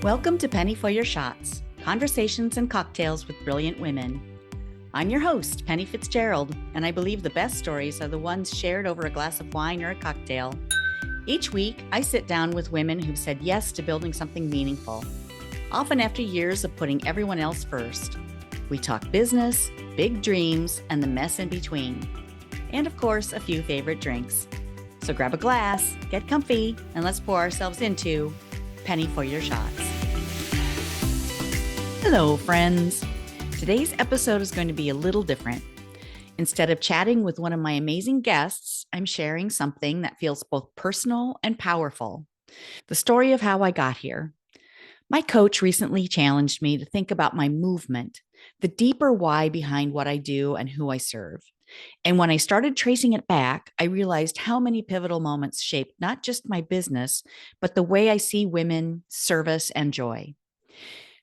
Welcome to Penny for Your Shots, conversations and cocktails with brilliant women. I'm your host, Penny Fitzgerald, and I believe the best stories are the ones shared over a glass of wine or a cocktail. Each week, I sit down with women who've said yes to building something meaningful, often after years of putting everyone else first. We talk business, big dreams, and the mess in between. And of course, a few favorite drinks. So grab a glass, get comfy, and let's pour ourselves into Penny for Your Shots. Hello, friends. Today's episode is going to be a little different. Instead of chatting with one of my amazing guests, I'm sharing something that feels both personal and powerful. The story of how I got here. My coach recently challenged me to think about my movement, the deeper why behind what I do and who I serve. And when I started tracing it back, I realized how many pivotal moments shaped not just my business, but the way I see women, service, and joy.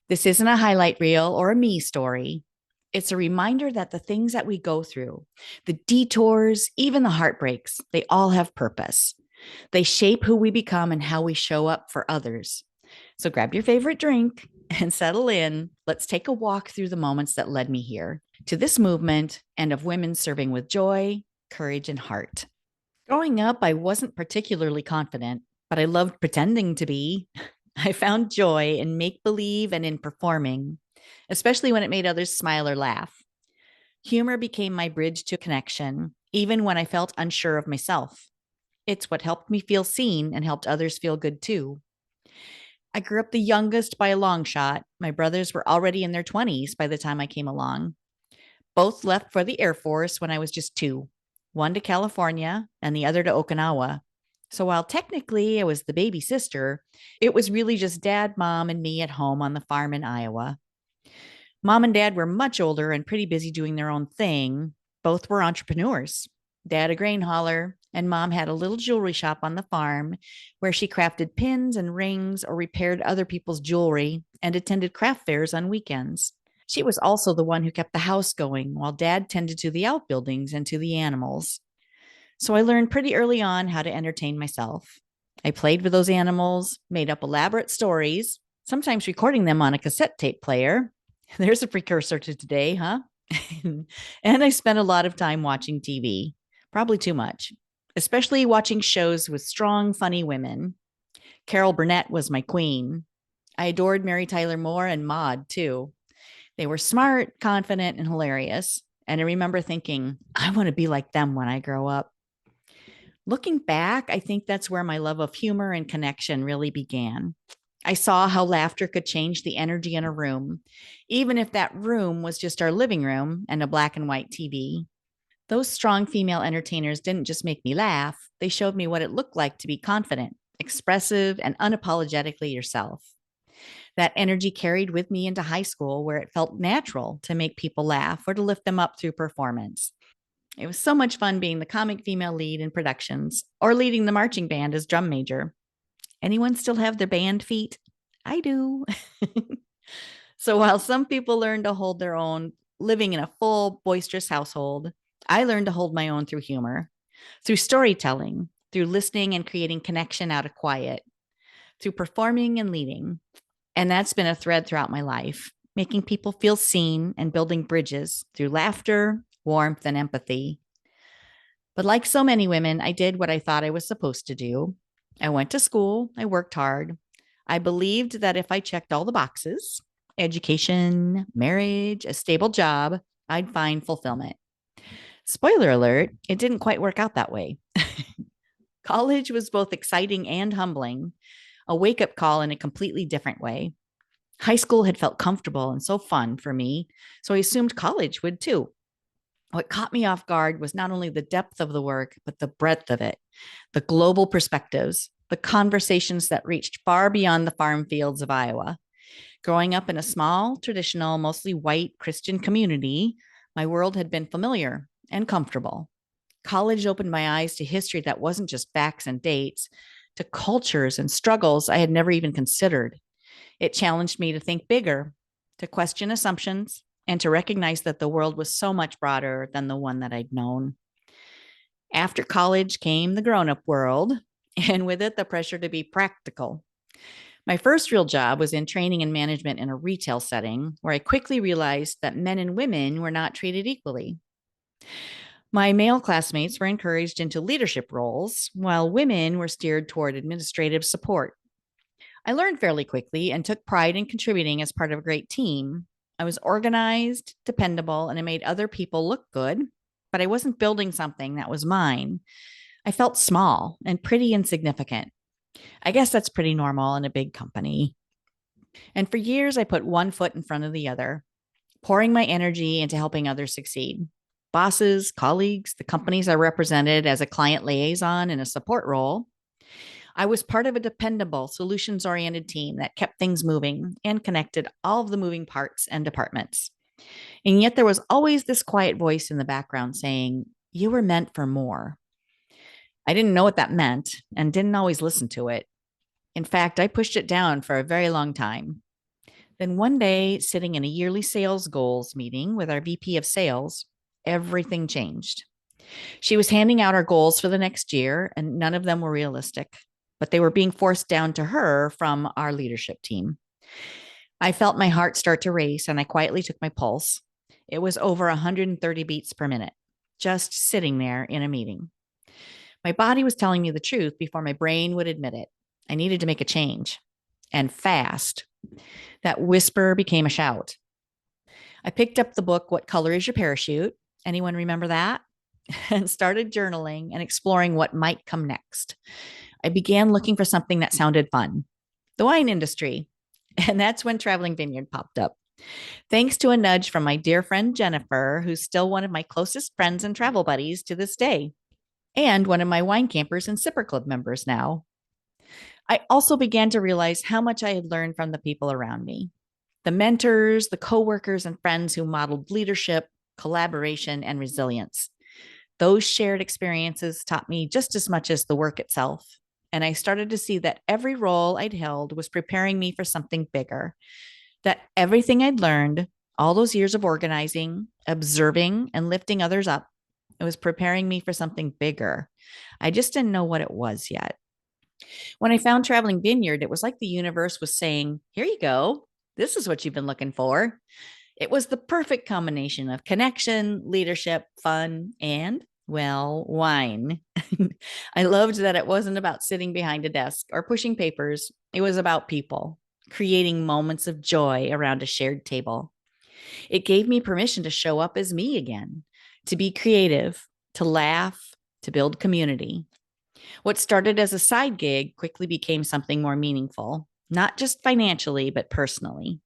This isn't a highlight reel or a me story. It's a reminder that the things that we go through, the detours, even the heartbreaks, they all have purpose. They shape who we become and how we show up for others. So grab your favorite drink and settle in. Let's take a walk through the moments that led me here, to this movement and of women serving with joy, courage, and heart. Growing up, I wasn't particularly confident, but I loved pretending to be. I found joy in make believe and in performing, especially when it made others smile or laugh. Humor became my bridge to connection, even when I felt unsure of myself. It's what helped me feel seen and helped others feel good too. I grew up the youngest by a long shot. My brothers were already in their 20s by the time I came along. Both left for the Air Force when I was just 2, one to California and the other to Okinawa. So while technically I was the baby sister, it was really just dad, mom, and me at home on the farm in Iowa. Mom and dad were much older and pretty busy doing their own thing. Both were entrepreneurs. Dad, a grain hauler, and mom had a little jewelry shop on the farm where she crafted pins and rings or repaired other people's jewelry and attended craft fairs on weekends. She was also the one who kept the house going while dad tended to the outbuildings and to the animals. So I learned pretty early on how to entertain myself. I played with those animals, made up elaborate stories, sometimes recording them on a cassette tape player. There's a precursor to today, huh? And I spent a lot of time watching TV, probably too much, especially watching shows with strong, funny women. Carol Burnett was my queen. I adored Mary Tyler Moore and Maude, too. They were smart, confident, and hilarious. And I remember thinking, I want to be like them when I grow up. Looking back, I think that's where my love of humor and connection really began. I saw how laughter could change the energy in a room, even if that room was just our living room and a black and white TV. Those strong female entertainers didn't just make me laugh, they showed me what it looked like to be confident, expressive, and unapologetically yourself. That energy carried with me into high school, where it felt natural to make people laugh or to lift them up through performance. It was so much fun being the comic female lead in productions or leading the marching band as drum major. Anyone still have their band feet? I do. So while some people learn to hold their own living in a full, boisterous household, I learned to hold my own through humor, through storytelling, through listening and creating connection out of quiet, through performing and leading. And that's been a thread throughout my life, making people feel seen and building bridges through laughter, warmth, and empathy. But like so many women, I did what I thought I was supposed to do. I went to school, I worked hard. I believed that if I checked all the boxes, education, marriage, a stable job, I'd find fulfillment. Spoiler alert, it didn't quite work out that way. College was both exciting and humbling, a wake up call in a completely different way. High school had felt comfortable and so fun for me, so I assumed college would too. What caught me off guard was not only the depth of the work, but the breadth of it, the global perspectives, the conversations that reached far beyond the farm fields of Iowa. Growing up in a small, traditional, mostly white Christian community, my world had been familiar and comfortable. College opened my eyes to history that wasn't just facts and dates, to cultures and struggles I had never even considered. It challenged me to think bigger, to question assumptions, and to recognize that the world was so much broader than the one that I'd known. After college came the grown up world, and with it, the pressure to be practical. My first real job was in training and management in a retail setting where I quickly realized that men and women were not treated equally. My male classmates were encouraged into leadership roles, while women were steered toward administrative support. I learned fairly quickly and took pride in contributing as part of a great team. I was organized, dependable, and I made other people look good, but I wasn't building something that was mine. I felt small and pretty insignificant. I guess that's pretty normal in a big company. And for years, I put one foot in front of the other, pouring my energy into helping others succeed. Bosses, colleagues, the companies I represented as a client liaison in a support role. I was part of a dependable, solutions oriented team that kept things moving and connected all of the moving parts and departments. And yet there was always this quiet voice in the background saying, "You were meant for more." I didn't know what that meant and didn't always listen to it. In fact, I pushed it down for a very long time. Then one day, sitting in a yearly sales goals meeting with our VP of sales, everything changed. She was handing out our goals for the next year, and none of them were realistic, but they were being forced down to her from our leadership team. I felt my heart start to race, and I quietly took my pulse. It was over 130 beats per minute, just sitting there in a meeting. My body was telling me the truth before my brain would admit it. I needed to make a change, and fast. That whisper became a shout. I picked up the book, What Color is Your Parachute? Anyone remember that? And started journaling and exploring what might come next. I began looking for something that sounded fun, the wine industry. And that's when Traveling Vineyard popped up. Thanks to a nudge from my dear friend Jennifer, who's still one of my closest friends and travel buddies to this day, and one of my wine campers and Sipper Club members now. I also began to realize how much I had learned from the people around me, the mentors, the coworkers, and friends who modeled leadership, collaboration, and resilience. Those shared experiences taught me just as much as the work itself. And I started to see that every role I'd held was preparing me for something bigger, that everything I'd learned, all those years of organizing, observing, and lifting others up, it was preparing me for something bigger. I just didn't know what it was yet. When I found Traveling Vineyard, it was like the universe was saying, "Here you go. This is what you've been looking for." It was the perfect combination of connection, leadership, fun, and, well, wine. I loved that it wasn't about sitting behind a desk or pushing papers. It was about people, creating moments of joy around a shared table. It gave me permission to show up as me again, to be creative, to laugh, to build community. What started as a side gig quickly became something more meaningful, not just financially, but personally.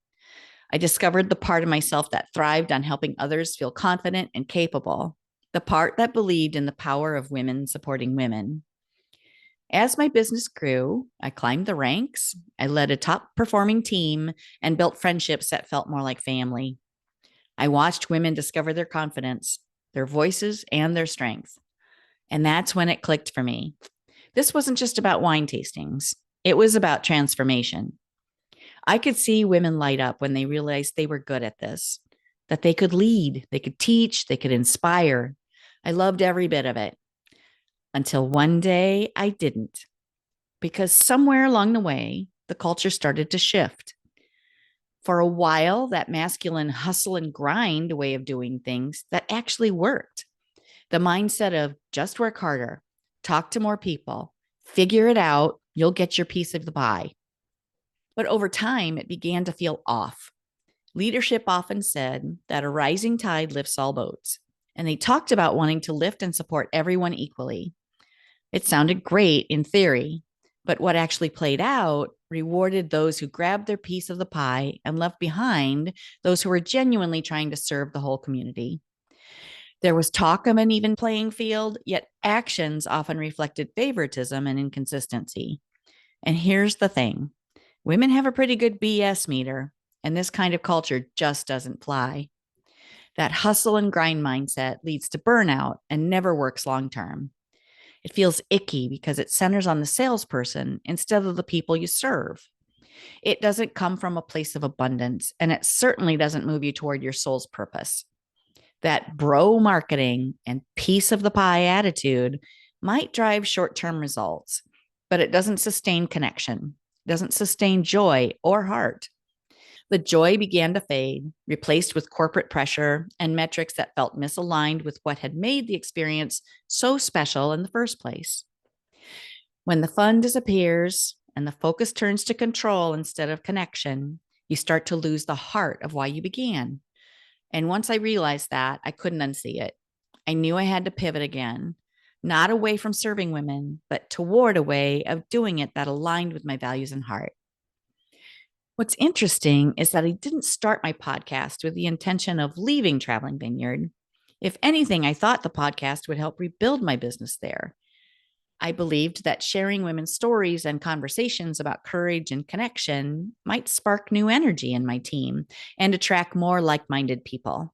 I discovered the part of myself that thrived on helping others feel confident and capable, the part that believed in the power of women supporting women. As my business grew, I climbed the ranks, I led a top performing team, and built friendships that felt more like family. I watched women discover their confidence, their voices, and their strength. And that's when it clicked for me. This wasn't just about wine tastings, it was about transformation. I could see women light up when they realized they were good at this, that they could lead, they could teach, they could inspire. I loved every bit of it until one day I didn't, because somewhere along the way, the culture started to shift. For a while, that masculine hustle and grind way of doing things that actually worked. The mindset of just work harder, talk to more people, figure it out, you'll get your piece of the pie. But over time, it began to feel off. Leadership often said that a rising tide lifts all boats, and they talked about wanting to lift and support everyone equally. It sounded great in theory, but what actually played out rewarded those who grabbed their piece of the pie and left behind those who were genuinely trying to serve the whole community. There was talk of an even playing field, yet actions often reflected favoritism and inconsistency. And here's the thing: women have a pretty good BS meter, and this kind of culture just doesn't fly. That hustle and grind mindset leads to burnout and never works long term. It feels icky because it centers on the salesperson instead of the people you serve. It doesn't come from a place of abundance, and it certainly doesn't move you toward your soul's purpose. That bro marketing and piece of the pie attitude might drive short term results, but it doesn't sustain connection, doesn't sustain joy or heart. The joy began to fade, replaced with corporate pressure and metrics that felt misaligned with what had made the experience so special in the first place. When the fun disappears and the focus turns to control instead of connection, you start to lose the heart of why you began. And once I realized that, I couldn't unsee it. I knew I had to pivot again, not away from serving women, but toward a way of doing it that aligned with my values and heart. What's interesting is that I didn't start my podcast with the intention of leaving Traveling Vineyard. If anything, I thought the podcast would help rebuild my business there. I believed that sharing women's stories and conversations about courage and connection might spark new energy in my team and attract more like minded people.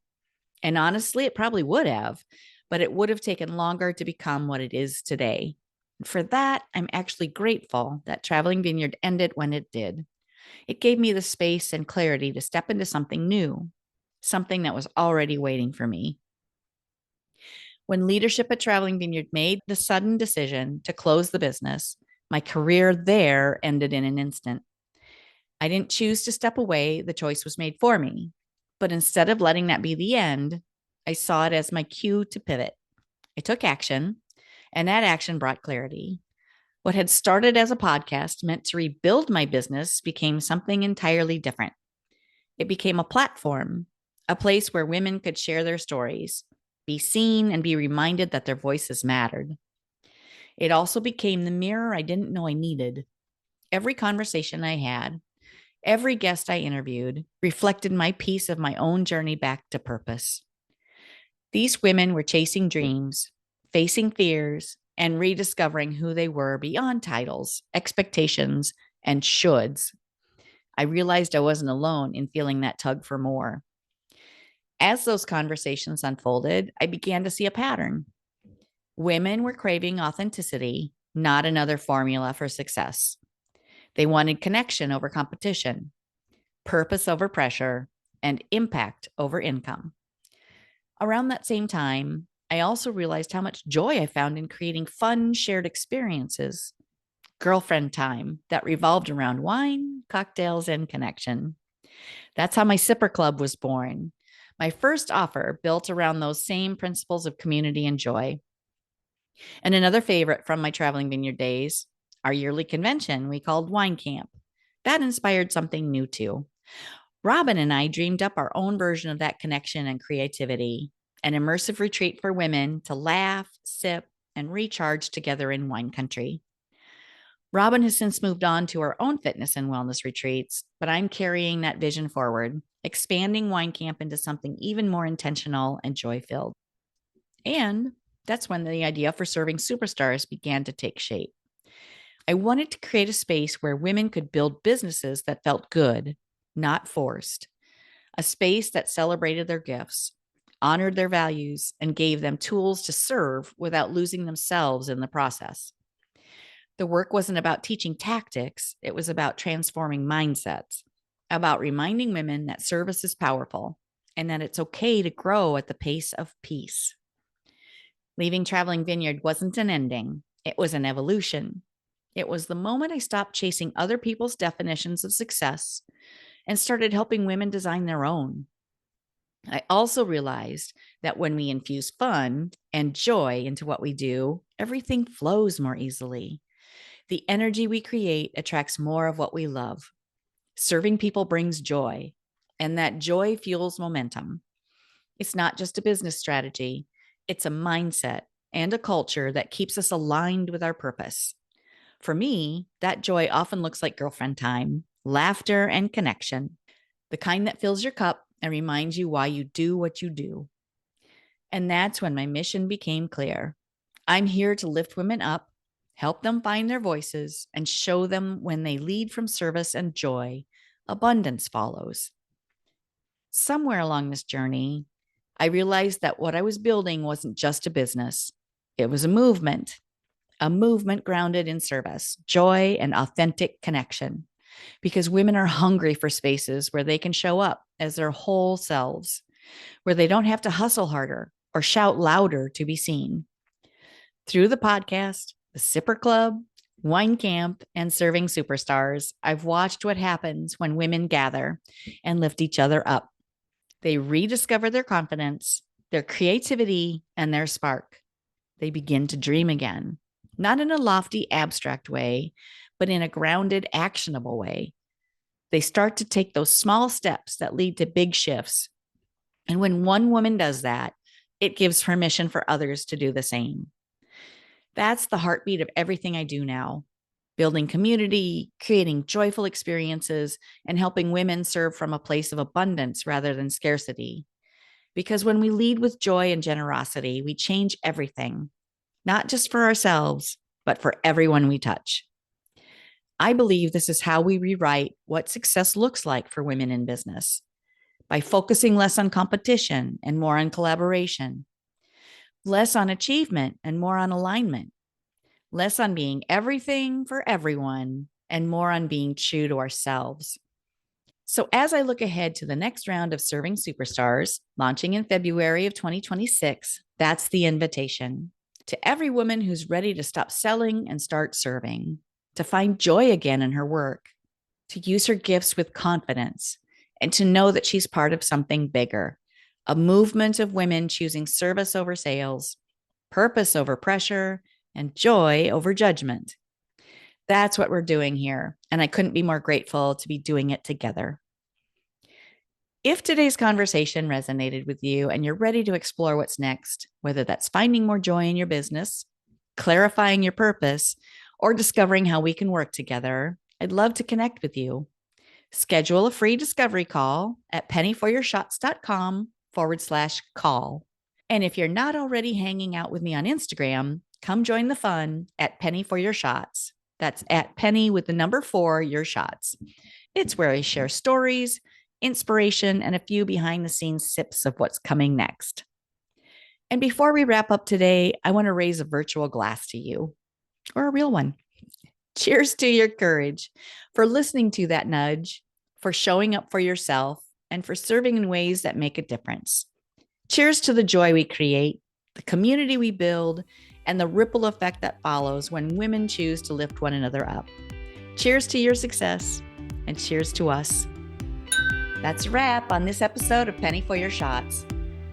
And honestly, it probably would have, but it would have taken longer to become what it is today. For that, I'm actually grateful that Traveling Vineyard ended when it did. It gave me the space and clarity to step into something new, something that was already waiting for me. When leadership at Traveling Vineyard made the sudden decision to close the business, my career there ended in an instant. I didn't choose to step away, the choice was made for me. But instead of letting that be the end, I saw it as my cue to pivot. I took action, and that action brought clarity. What had started as a podcast meant to rebuild my business became something entirely different. It became a platform, a place where women could share their stories, be seen, and be reminded that their voices mattered. It also became the mirror I didn't know I needed. Every conversation I had, every guest I interviewed reflected my piece of my own journey back to purpose. These women were chasing dreams, facing fears, and rediscovering who they were beyond titles, expectations, and shoulds. I realized I wasn't alone in feeling that tug for more. As those conversations unfolded, I began to see a pattern. Women were craving authenticity, not another formula for success. They wanted connection over competition, purpose over pressure, and impact over income. Around that same time, I also realized how much joy I found in creating fun, shared experiences, girlfriend time that revolved around wine, cocktails, and connection. That's how my Sipper Club was born. My first offer built around those same principles of community and joy. And another favorite from my Traveling Vineyard days, our yearly convention we called Wine Camp. That inspired something new too. Robin and I dreamed up our own version of that connection and creativity, an immersive retreat for women to laugh, sip, and recharge together in wine country. Robin has since moved on to her own fitness and wellness retreats, but I'm carrying that vision forward, expanding Wine Camp into something even more intentional and joy filled. And that's when the idea for serving superstars began to take shape. I wanted to create a space where women could build businesses that felt good, not forced, a space that celebrated their gifts, honored their values, and gave them tools to serve without losing themselves in the process. The work wasn't about teaching tactics, it was about transforming mindsets, about reminding women that service is powerful and that it's okay to grow at the pace of peace. Leaving Traveling Vineyard wasn't an ending, it was an evolution. It was the moment I stopped chasing other people's definitions of success and started helping women design their own. I also realized that when we infuse fun and joy into what we do, everything flows more easily. The energy we create attracts more of what we love. Serving people brings joy, and that joy fuels momentum. It's not just a business strategy, it's a mindset and a culture that keeps us aligned with our purpose. For me, that joy often looks like girlfriend time, laughter, and connection, the kind that fills your cup and reminds you why you do what you do. And that's when my mission became clear. I'm here to lift women up, help them find their voices, and show them when they lead from service and joy, abundance follows. Somewhere along this journey, I realized that what I was building wasn't just a business, it was a movement grounded in service, joy, and authentic connection. Because women are hungry for spaces where they can show up as their whole selves, where they don't have to hustle harder or shout louder to be seen. Through the podcast, the Sipper Club, wine camp, and serving superstars, I've watched what happens when women gather and lift each other up. They rediscover their confidence, their creativity, and their spark. They begin to dream again, not in a lofty, abstract way, but in a grounded, actionable way. They start to take those small steps that lead to big shifts. And when one woman does that, it gives permission for others to do the same. That's the heartbeat of everything I do now: building community, creating joyful experiences, and helping women serve from a place of abundance rather than scarcity. Because when we lead with joy and generosity, we change everything, not just for ourselves, but for everyone we touch. I believe this is how we rewrite what success looks like for women in business, by focusing less on competition and more on collaboration, less on achievement and more on alignment, less on being everything for everyone and more on being true to ourselves. So, as I look ahead to the next round of Serving Superstars, launching in February of 2026, that's the invitation to every woman who's ready to stop selling and start serving, to find joy again in her work, to use her gifts with confidence, and to know that she's part of something bigger, a movement of women choosing service over sales, purpose over pressure, and joy over judgment. That's what we're doing here, and I couldn't be more grateful to be doing it together. If today's conversation resonated with you and you're ready to explore what's next, whether that's finding more joy in your business, clarifying your purpose, or discovering how we can work together, I'd love to connect with you. Schedule a free discovery call at pennyforyourshots.com/call. And if you're not already hanging out with me on Instagram, come join the fun at Penny for Your Shots. That's at Penny with the number 4, Your Shots. It's where I share stories, inspiration, and a few behind the scenes sips of what's coming next. And before we wrap up today, I want to raise a virtual glass to you, or a real one. Cheers to your courage, for listening to that nudge, for showing up for yourself, and for serving in ways that make a difference. Cheers to the joy we create, the community we build, and the ripple effect that follows when women choose to lift one another up. Cheers to your success, and cheers to us. That's a wrap on this episode of Penny for Your Shots.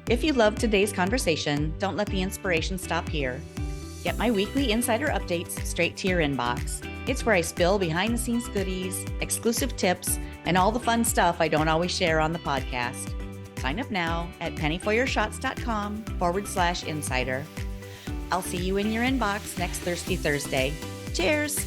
If you loved today's conversation, don't let the inspiration stop here. Get my weekly insider updates straight to your inbox. It's where I spill behind-the-scenes goodies, exclusive tips, and all the fun stuff I don't always share on the podcast. Sign up now at pennyforyourshots.com/insider. I'll see you in your inbox next Thirsty Thursday. Cheers!